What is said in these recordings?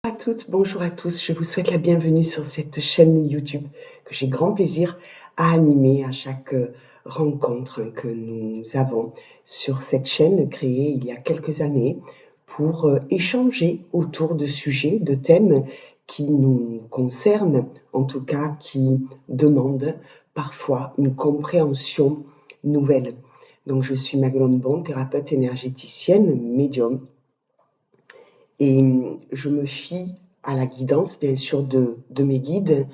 Bonjour à toutes, bonjour à tous. Je vous souhaite la bienvenue sur cette chaîne YouTube que j'ai grand plaisir à animer à chaque rencontre que nous avons sur cette chaîne créée il y a quelques années pour échanger autour de sujets, de thèmes qui nous concernent, en tout cas qui demandent parfois une compréhension nouvelle. Donc je suis Maguelone Bon, thérapeute énergéticienne, médium. Et je me fie à la guidance, bien sûr, de mes guides,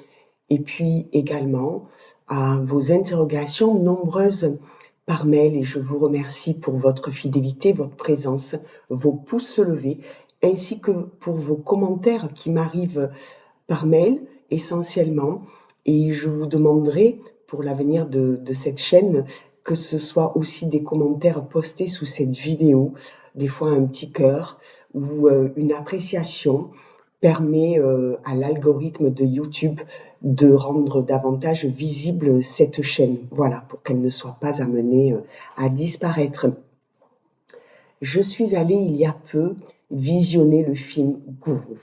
et puis également à vos interrogations nombreuses par mail. Et je vous remercie pour votre fidélité, votre présence, vos pouces levés, ainsi que pour vos commentaires qui m'arrivent par mail essentiellement. Et je vous demanderai pour l'avenir de cette chaîne que ce soit aussi des commentaires postés sous cette vidéo, des fois un petit cœur ou une appréciation permet à l'algorithme de YouTube de rendre davantage visible cette chaîne, voilà, pour qu'elle ne soit pas amenée à disparaître. Je suis allée il y a peu visionner le film Gourou,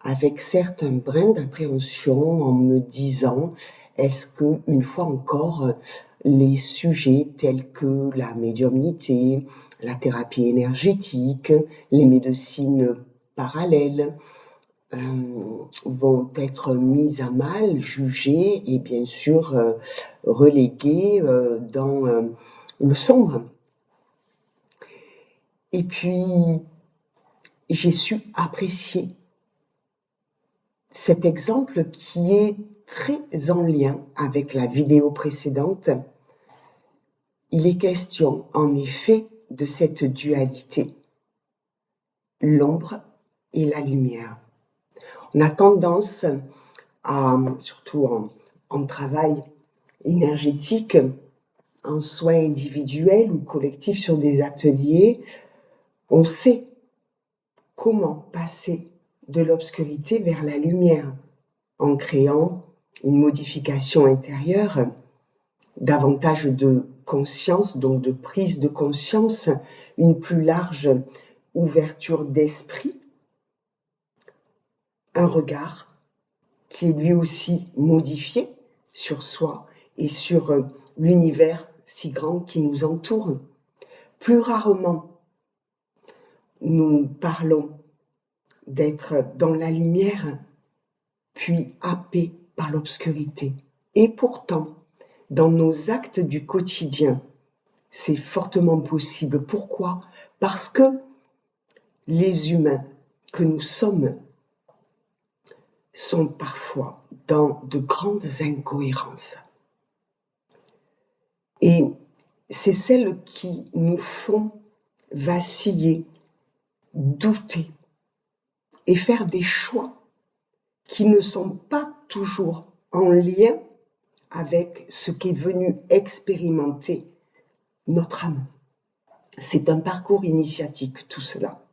avec certes un brin d'appréhension en me disant, est-ce que, une fois encore, les sujets tels que la médiumnité, la thérapie énergétique, les médecines parallèles, vont être mis à mal, jugés et bien sûr relégués dans le sombre. Et puis, j'ai su apprécier cet exemple qui est très en lien avec la vidéo précédente. Il est question, en effet, de cette dualité, l'ombre et la lumière. On a tendance à, surtout en travail énergétique, en soins individuels ou collectifs sur des ateliers, on sait comment passer de l'obscurité vers la lumière en créant une modification intérieure, davantage de conscience, donc de prise de conscience, une plus large ouverture d'esprit, un regard qui est lui aussi modifié sur soi et sur l'univers si grand qui nous entoure. Plus rarement, nous parlons d'être dans la lumière, puis happés par l'obscurité. Et pourtant, dans nos actes du quotidien, c'est fortement possible. Pourquoi ? Parce que les humains que nous sommes sont parfois dans de grandes incohérences. Et c'est celles qui nous font vaciller, douter et faire des choix qui ne sont pas toujours en lien avec ce qu'est venu expérimenter notre âme. C'est un parcours initiatique, tout cela.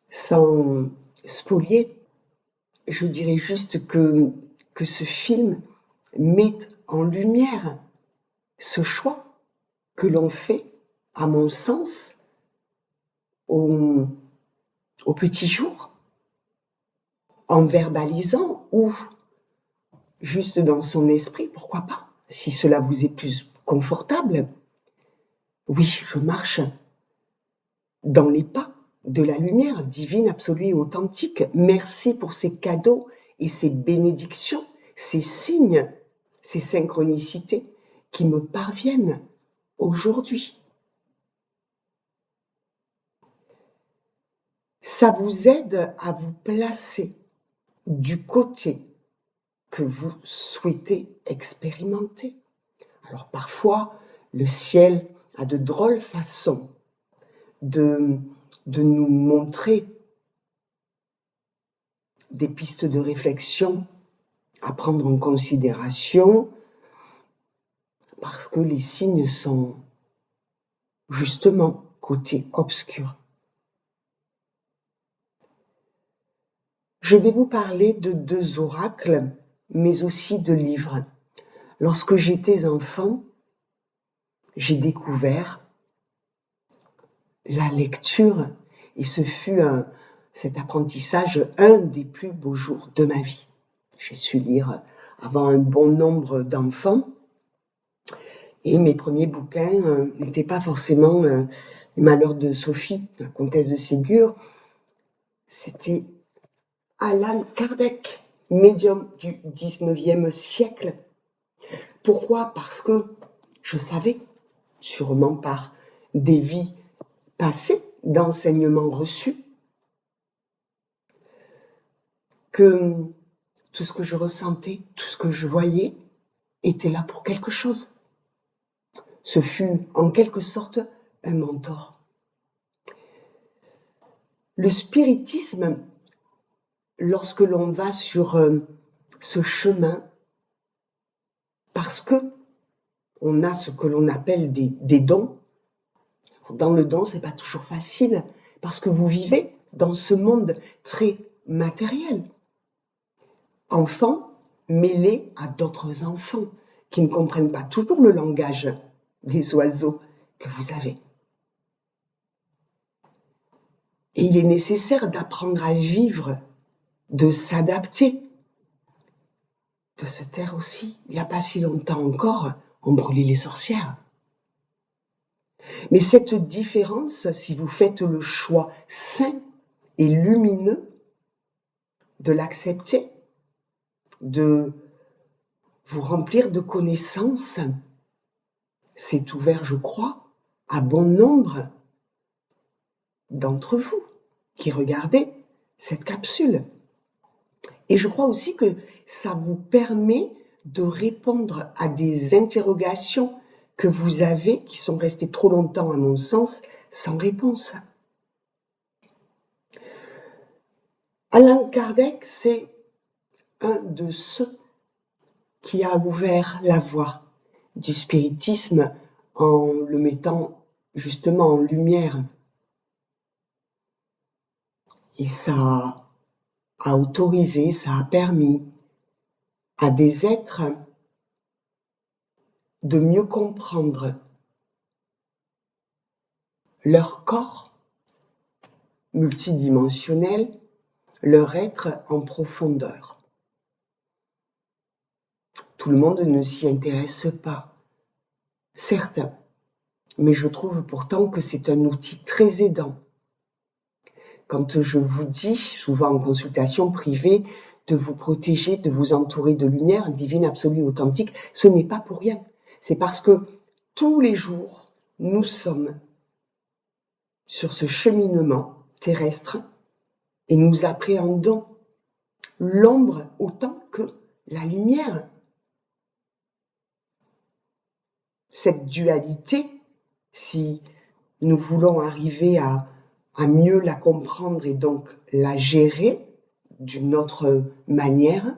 Sans spolier, je dirais juste que ce film met en lumière ce choix que l'on fait, à mon sens, au petit jour, en verbalisant ou juste dans son esprit, pourquoi pas, si cela vous est plus confortable. Oui, je marche dans les pas de la lumière divine, absolue et authentique. Merci pour ces cadeaux et ces bénédictions, ces signes, ces synchronicités qui me parviennent aujourd'hui. Ça vous aide à vous placer du côté que vous souhaitez expérimenter. Alors parfois, le ciel a de drôles façons de nous montrer des pistes de réflexion à prendre en considération parce que les signes sont justement côté obscur. Je vais vous parler de 2 oracles, mais aussi de livres. Lorsque j'étais enfant, j'ai découvert la lecture Et ce fut cet apprentissage un des plus beaux jours de ma vie. J'ai su lire avant un bon nombre d'enfants. Et mes premiers bouquins n'étaient pas forcément Les Malheurs de Sophie, la comtesse de Ségur. C'était Allan Kardec, médium du 19e siècle. Pourquoi ? Parce que je savais, sûrement par des vies passées, d'enseignements reçus, que tout ce que je ressentais, tout ce que je voyais, était là pour quelque chose. Ce fut en quelque sorte un mentor. Le spiritisme, lorsque l'on va sur ce chemin, parce que on a ce que l'on appelle des dons. Dans le don, c'est pas toujours facile, parce que vous vivez dans ce monde très matériel. Enfants mêlés à d'autres enfants qui ne comprennent pas toujours le langage des oiseaux que vous avez. Et il est nécessaire d'apprendre à vivre, de s'adapter, de se taire aussi. Il n'y a pas si longtemps encore, on brûlait les sorcières. Mais cette différence, si vous faites le choix sain et lumineux de l'accepter, de vous remplir de connaissances, c'est ouvert, je crois, à bon nombre d'entre vous qui regardez cette capsule. Et je crois aussi que ça vous permet de répondre à des interrogations que vous avez, qui sont restées trop longtemps, à mon sens, sans réponse. Allan Kardec, c'est un de ceux qui a ouvert la voie du spiritisme en le mettant justement en lumière. Et ça a autorisé, ça a permis à des êtres de mieux comprendre leur corps multidimensionnel, leur être en profondeur. Tout le monde ne s'y intéresse pas, certes, mais je trouve pourtant que c'est un outil très aidant. Quand je vous dis, souvent en consultation privée, de vous protéger, de vous entourer de lumière divine, absolue, authentique, ce n'est pas pour rien. C'est parce que tous les jours, nous sommes sur ce cheminement terrestre et nous appréhendons l'ombre autant que la lumière. Cette dualité, si nous voulons arriver à mieux la comprendre et donc la gérer d'une autre manière,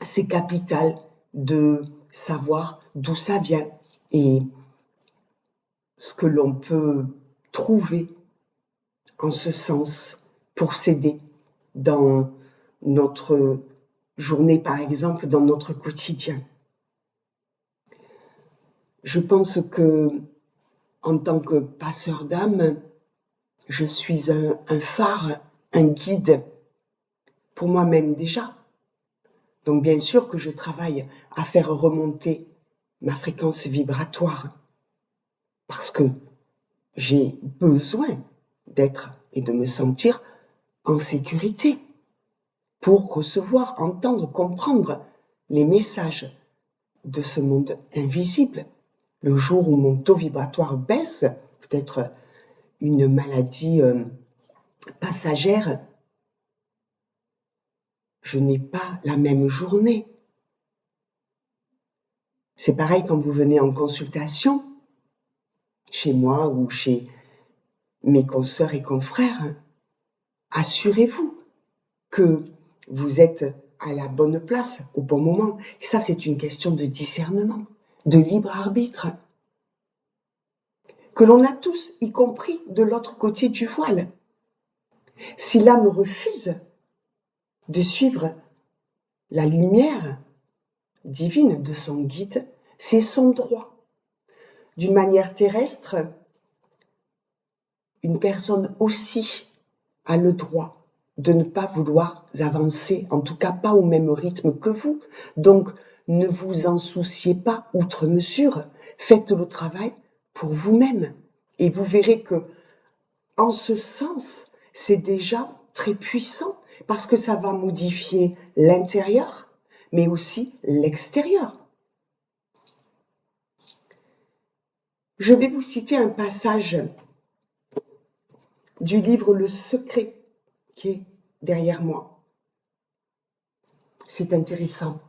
c'est capital de savoir d'où ça vient et ce que l'on peut trouver en ce sens pour s'aider dans notre journée, par exemple, dans notre quotidien. Je pense que, en tant que passeur d'âme, je suis un phare, un guide pour moi-même déjà. Donc bien sûr que je travaille à faire remonter ma fréquence vibratoire parce que j'ai besoin d'être et de me sentir en sécurité pour recevoir, entendre, comprendre les messages de ce monde invisible. Le jour où mon taux vibratoire baisse, peut-être une maladie passagère, je n'ai pas la même journée. C'est pareil quand vous venez en consultation, chez moi ou chez mes consoeurs et confrères. Assurez-vous que vous êtes à la bonne place, au bon moment. Ça, c'est une question de discernement, de libre arbitre, que l'on a tous, y compris de l'autre côté du voile. Si l'âme refuse de suivre la lumière divine de son guide, c'est son droit. D'une manière terrestre, une personne aussi a le droit de ne pas vouloir avancer, en tout cas pas au même rythme que vous. Donc, ne vous en souciez pas outre mesure. Faites le travail pour vous-même. Et vous verrez que, en ce sens, c'est déjà très puissant parce que ça va modifier l'intérieur, mais aussi l'extérieur. Je vais vous citer un passage du livre Le Secret qui est derrière moi. C'est intéressant.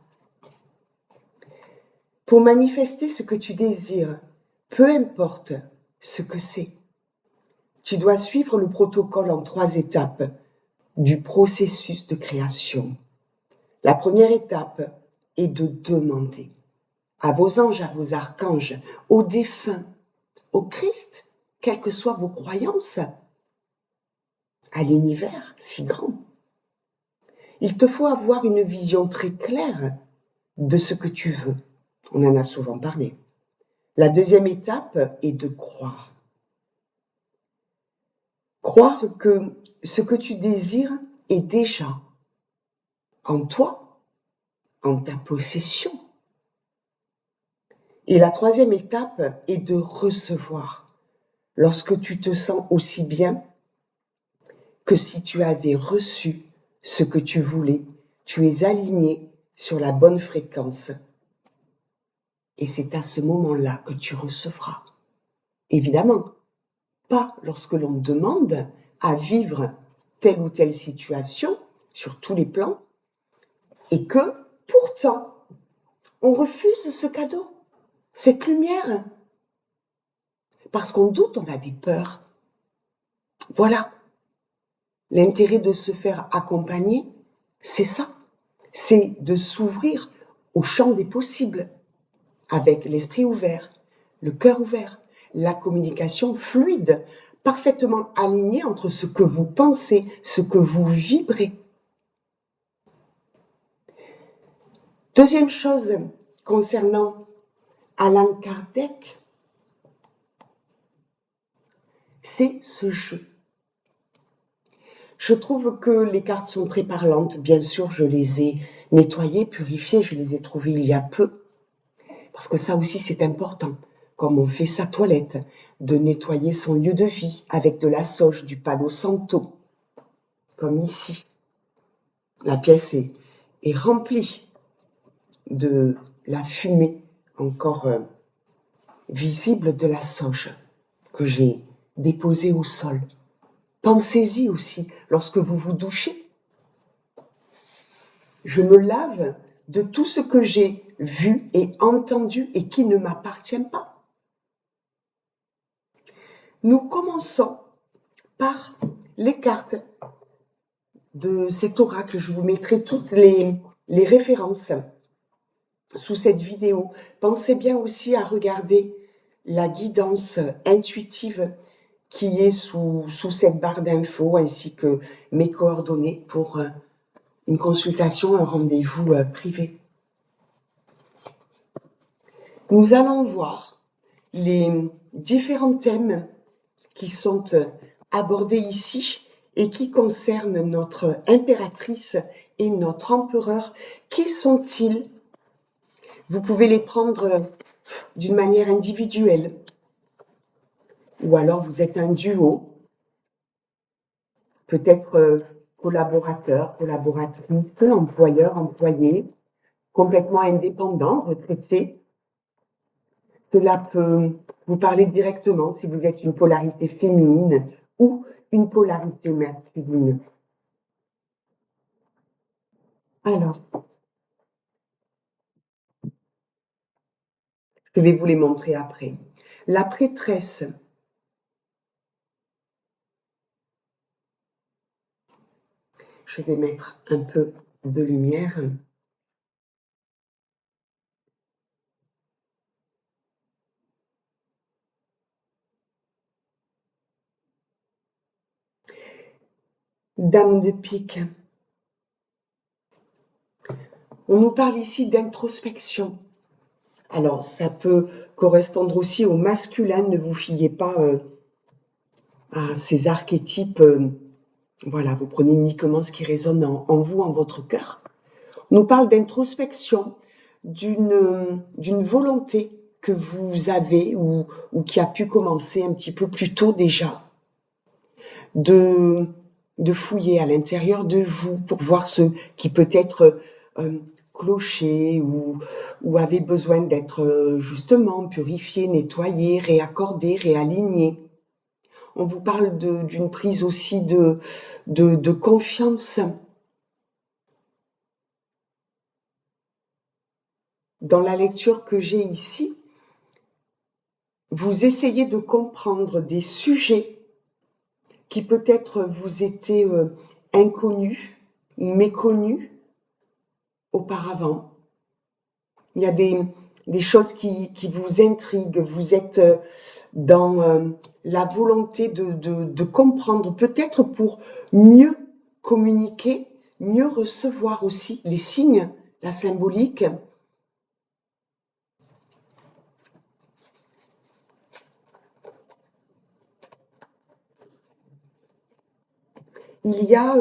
Pour manifester ce que tu désires, peu importe ce que c'est, tu dois suivre le protocole en 3 étapes du processus de création. La première étape est de demander à vos anges, à vos archanges, aux défunts, au Christ, quelles que soient vos croyances, à l'univers si grand. Il te faut avoir une vision très claire de ce que tu veux. On en a souvent parlé. La deuxième étape est de croire. Croire que ce que tu désires est déjà en toi, en ta possession. Et la troisième étape est de recevoir. Lorsque tu te sens aussi bien que si tu avais reçu ce que tu voulais, tu es aligné sur la bonne fréquence. Et c'est à ce moment-là que tu recevras. Évidemment, pas lorsque l'on demande à vivre telle ou telle situation sur tous les plans et que, pourtant, on refuse ce cadeau, cette lumière. Parce qu'on doute, on a des peurs. Voilà. L'intérêt de se faire accompagner, c'est ça. C'est de s'ouvrir au champ des possibles, avec l'esprit ouvert, le cœur ouvert, la communication fluide, parfaitement alignée entre ce que vous pensez, ce que vous vibrez. Deuxième chose concernant Allan Kardec, c'est ce jeu. Je trouve que les cartes sont très parlantes. Bien sûr, je les ai nettoyées, purifiées, je les ai trouvées il y a peu. Parce que ça aussi, c'est important. Comme on fait sa toilette, de nettoyer son lieu de vie avec de la sauge, du palo santo. Comme ici. La pièce est remplie de la fumée encore visible de la sauge que j'ai déposée au sol. Pensez-y aussi lorsque vous vous douchez. Je me lave de tout ce que j'ai vu et entendu et qui ne m'appartient pas. Nous commençons par les cartes de cet oracle. Je vous mettrai toutes les références sous cette vidéo. Pensez bien aussi à regarder la guidance intuitive qui est sous cette barre d'infos ainsi que mes coordonnées pour une consultation, un rendez-vous privé. Nous allons voir les différents thèmes qui sont abordés ici et qui concernent notre impératrice et notre empereur. Qui sont-ils? Vous pouvez les prendre d'une manière individuelle ou alors vous êtes un duo, peut-être collaborateur, collaboratrice, employeur, employé, complètement indépendant, retraité. Cela peut vous parler directement si vous êtes une polarité féminine ou une polarité masculine. Alors, je vais vous les montrer après. La prêtresse. Je vais mettre un peu de lumière. Dame de pique. On nous parle ici d'introspection. Alors, ça peut correspondre aussi au masculin, ne vous fiez pas à ces archétypes. Voilà, vous prenez uniquement ce qui résonne en vous, en votre cœur. On nous parle d'introspection, d'une volonté que vous avez ou qui a pu commencer un petit peu plus tôt déjà, de fouiller à l'intérieur de vous pour voir ce qui peut être cloché ou avait besoin d'être justement purifié, nettoyé, réaccordé, réaligné. On vous parle d'une prise aussi de confiance. Dans la lecture que j'ai ici, vous essayez de comprendre des sujets qui peut-être vous étaient inconnus, méconnus auparavant. Il y a des choses qui vous intriguent, vous êtes dans la volonté de comprendre, peut-être pour mieux communiquer, mieux recevoir aussi les signes, la symbolique. Il y a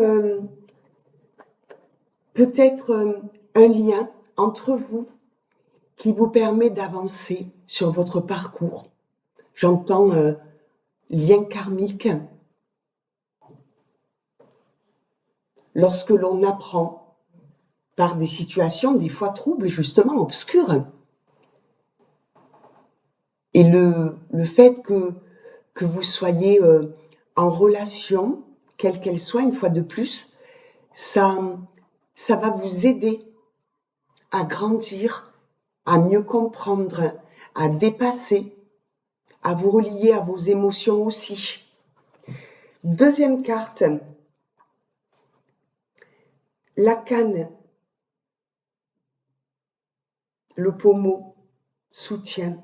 peut-être un lien entre vous qui vous permet d'avancer sur votre parcours. J'entends lien karmique. Lorsque l'on apprend par des situations des fois troubles, justement obscures, et le fait que vous soyez en relation, quelle qu'elle soit, une fois de plus, ça va vous aider à grandir, à mieux comprendre, à dépasser, à vous relier à vos émotions aussi. Deuxième carte, la canne, le pommeau, soutien.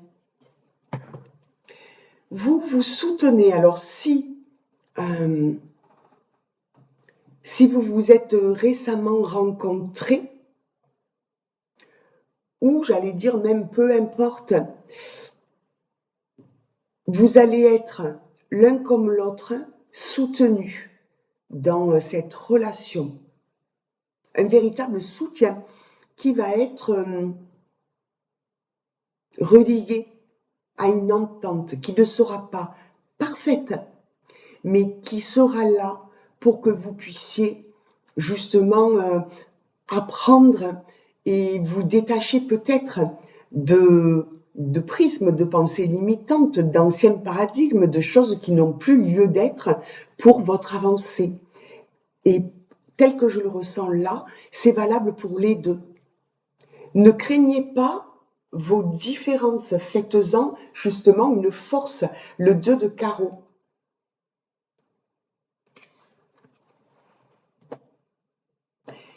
Vous vous soutenez. Alors si vous vous êtes récemment rencontrés, ou j'allais dire même peu importe, vous allez être l'un comme l'autre soutenus dans cette relation. Un véritable soutien qui va être relié à une entente qui ne sera pas parfaite, mais qui sera là pour que vous puissiez justement apprendre et vous détacher peut-être de prismes de pensée limitantes, d'anciens paradigmes, de choses qui n'ont plus lieu d'être pour votre avancée. Et tel que je le ressens là, c'est valable pour les deux. Ne craignez pas vos différences, faites-en justement une force, le 2 de carreau.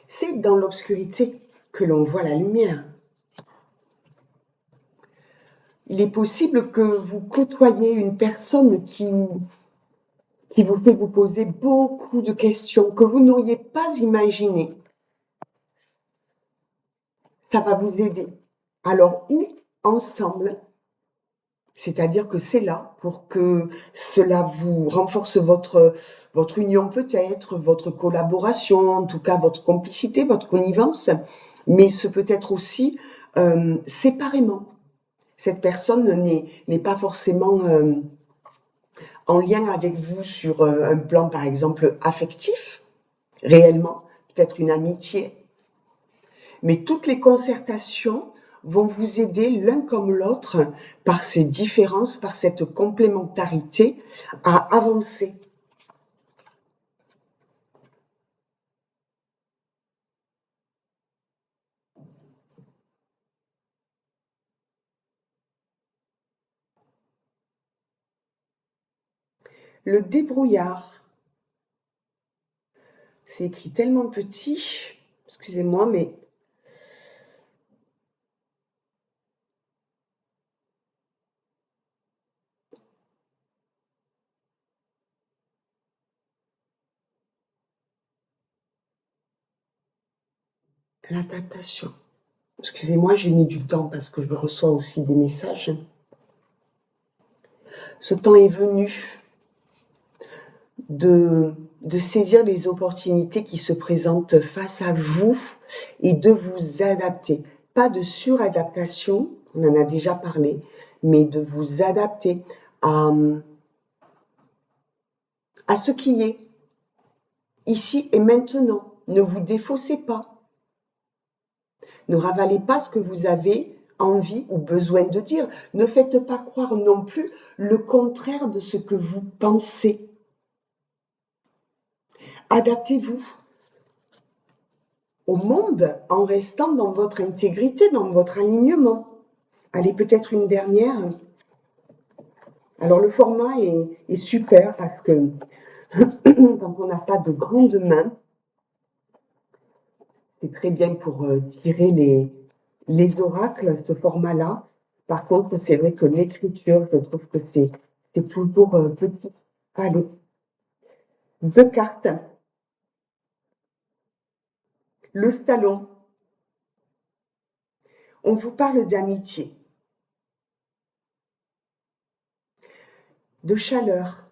C'est dans l'obscurité que l'on voit la lumière. Il est possible que vous côtoyiez une personne qui vous fait vous poser beaucoup de questions que vous n'auriez pas imaginées. Ça va vous aider. Alors, ou ensemble, c'est-à-dire que c'est là pour que cela vous renforce votre union peut-être, votre collaboration, en tout cas votre complicité, votre connivence, mais ce peut être aussi séparément. Cette personne n'est pas forcément en lien avec vous sur un plan, par exemple, affectif, réellement, peut-être une amitié. Mais toutes les concertations vont vous aider l'un comme l'autre, par ces différences, par cette complémentarité, à avancer. Le débrouillard, c'est écrit tellement petit, excusez-moi, mais l'adaptation. Excusez-moi, j'ai mis du temps parce que je reçois aussi des messages. Ce temps est venu. de saisir les opportunités qui se présentent face à vous et de vous adapter. Pas de suradaptation, on en a déjà parlé, mais de vous adapter à ce qui est ici et maintenant. Ne vous défaussez pas. Ne ravalez pas ce que vous avez envie ou besoin de dire. Ne faites pas croire non plus le contraire de ce que vous pensez. Adaptez-vous au monde en restant dans votre intégrité, dans votre alignement. Allez, peut-être une dernière. Alors, le format est super parce que quand on n'a pas de grandes mains, c'est très bien pour tirer les oracles, ce format-là. Par contre, c'est vrai que l'écriture, je trouve que c'est toujours petit. Allez, 2 cartes. Le salon. On vous parle d'amitié, de chaleur.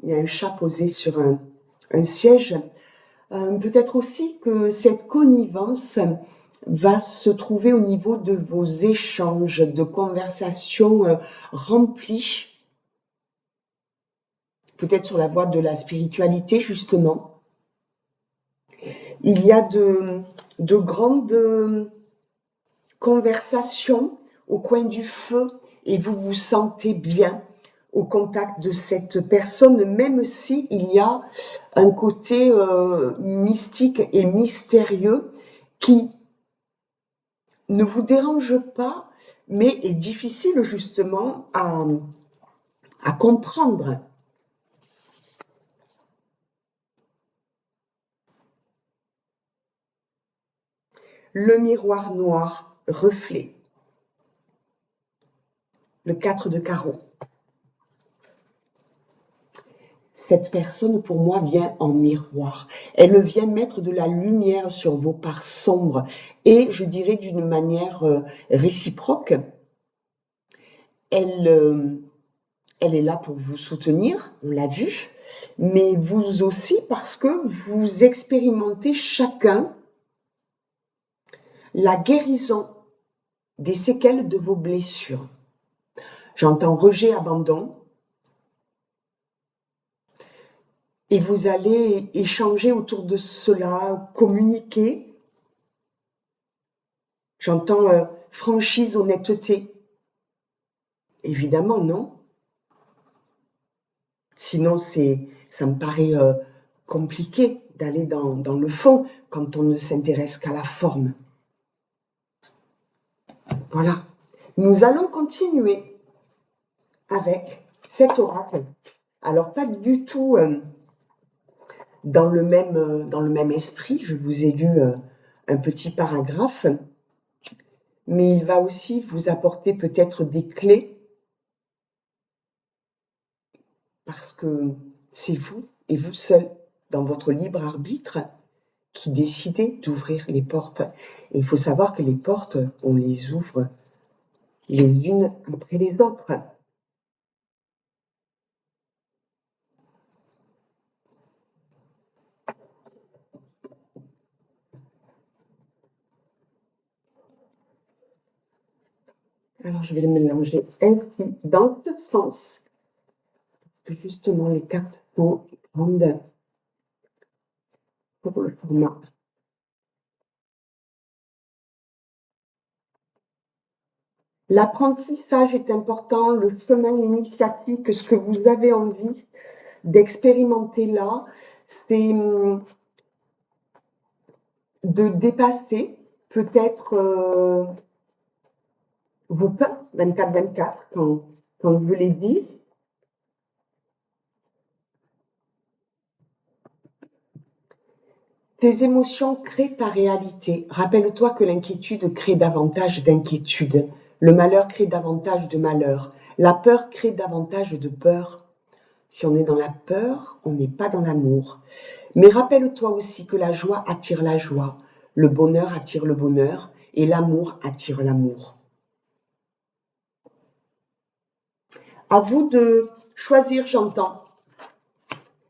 Il y a un chat posé sur un siège. Peut-être aussi que cette connivence va se trouver au niveau de vos échanges, de conversations remplies, peut-être sur la voie de la spiritualité, justement. Il y a de grandes conversations au coin du feu et vous vous sentez bien au contact de cette personne, même si il y a un côté mystique et mystérieux qui ne vous dérange pas, mais est difficile justement à comprendre. Le miroir noir, reflet. Le 4 de carreau. Cette personne, pour moi, vient en miroir. Elle vient mettre de la lumière sur vos parts sombres et, je dirais, d'une manière réciproque. Elle est là pour vous soutenir, on l'a vu, mais vous aussi parce que vous expérimentez chacun la guérison des séquelles de vos blessures. J'entends rejet, abandon. Et vous allez échanger autour de cela, communiquer. J'entends franchise, honnêteté. Évidemment, non. Sinon, ça me paraît compliqué d'aller dans le fond quand on ne s'intéresse qu'à la forme. Voilà. Nous allons continuer avec cet oracle. Alors, pas du tout dans le même esprit. Je vous ai lu un petit paragraphe, mais il va aussi vous apporter peut-être des clés parce que c'est vous et vous seul, dans votre libre arbitre, qui décidez d'ouvrir les portes. Et il faut savoir que les portes, on les ouvre les unes après les autres. Alors, je vais les mélanger ainsi, dans ce sens, parce que justement, les cartes sont grandes pour le format. L'apprentissage est important, le chemin initiatique, ce que vous avez envie d'expérimenter là, c'est de dépasser peut-être vos peurs 24-24, quand je vous l'ai dit. Tes émotions créent ta réalité. Rappelle-toi que l'inquiétude crée davantage d'inquiétude. Le malheur crée davantage de malheur. La peur crée davantage de peur. Si on est dans la peur, on n'est pas dans l'amour. Mais rappelle-toi aussi que la joie attire la joie, le bonheur attire le bonheur et l'amour attire l'amour. À vous de choisir, j'entends.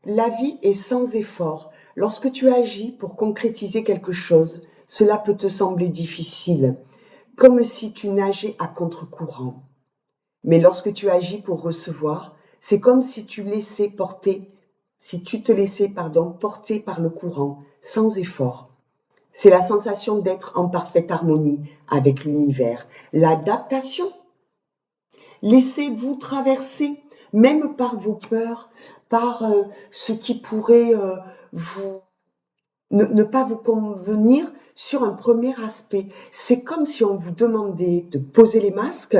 La vie est sans effort. Lorsque tu agis pour concrétiser quelque chose, cela peut te sembler difficile, comme si tu nageais à contre-courant. Mais lorsque tu agis pour recevoir, c'est comme si tu te laissais, porter par le courant, sans effort. C'est la sensation d'être en parfaite harmonie avec l'univers. L'adaptation. Laissez-vous traverser, même par vos peurs, par ce qui pourrait vous ne pas vous convenir sur un premier aspect. C'est comme si on vous demandait de poser les masques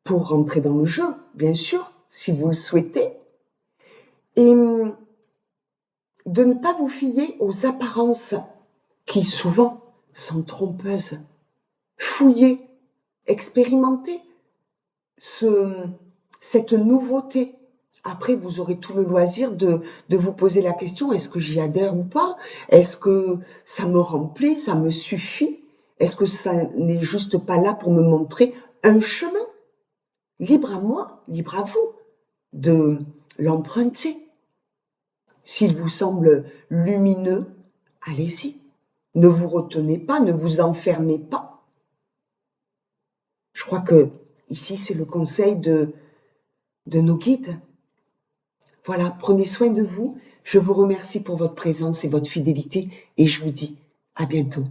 pour rentrer dans le jeu, bien sûr, si vous le souhaitez, et de ne pas vous fier aux apparences qui souvent sont trompeuses. Fouillez, expérimentez cette nouveauté. Après, vous aurez tout le loisir de vous poser la question, est-ce que j'y adhère ou pas? Est-ce que ça me remplit, ça me suffit? Est-ce que ça n'est juste pas là pour me montrer un chemin? Libre à moi, libre à vous de l'emprunter. S'il vous semble lumineux, allez-y. Ne vous retenez pas, ne vous enfermez pas. Je crois que ici, c'est le conseil de nos guides. Voilà, prenez soin de vous. Je vous remercie pour votre présence et votre fidélité et je vous dis à bientôt.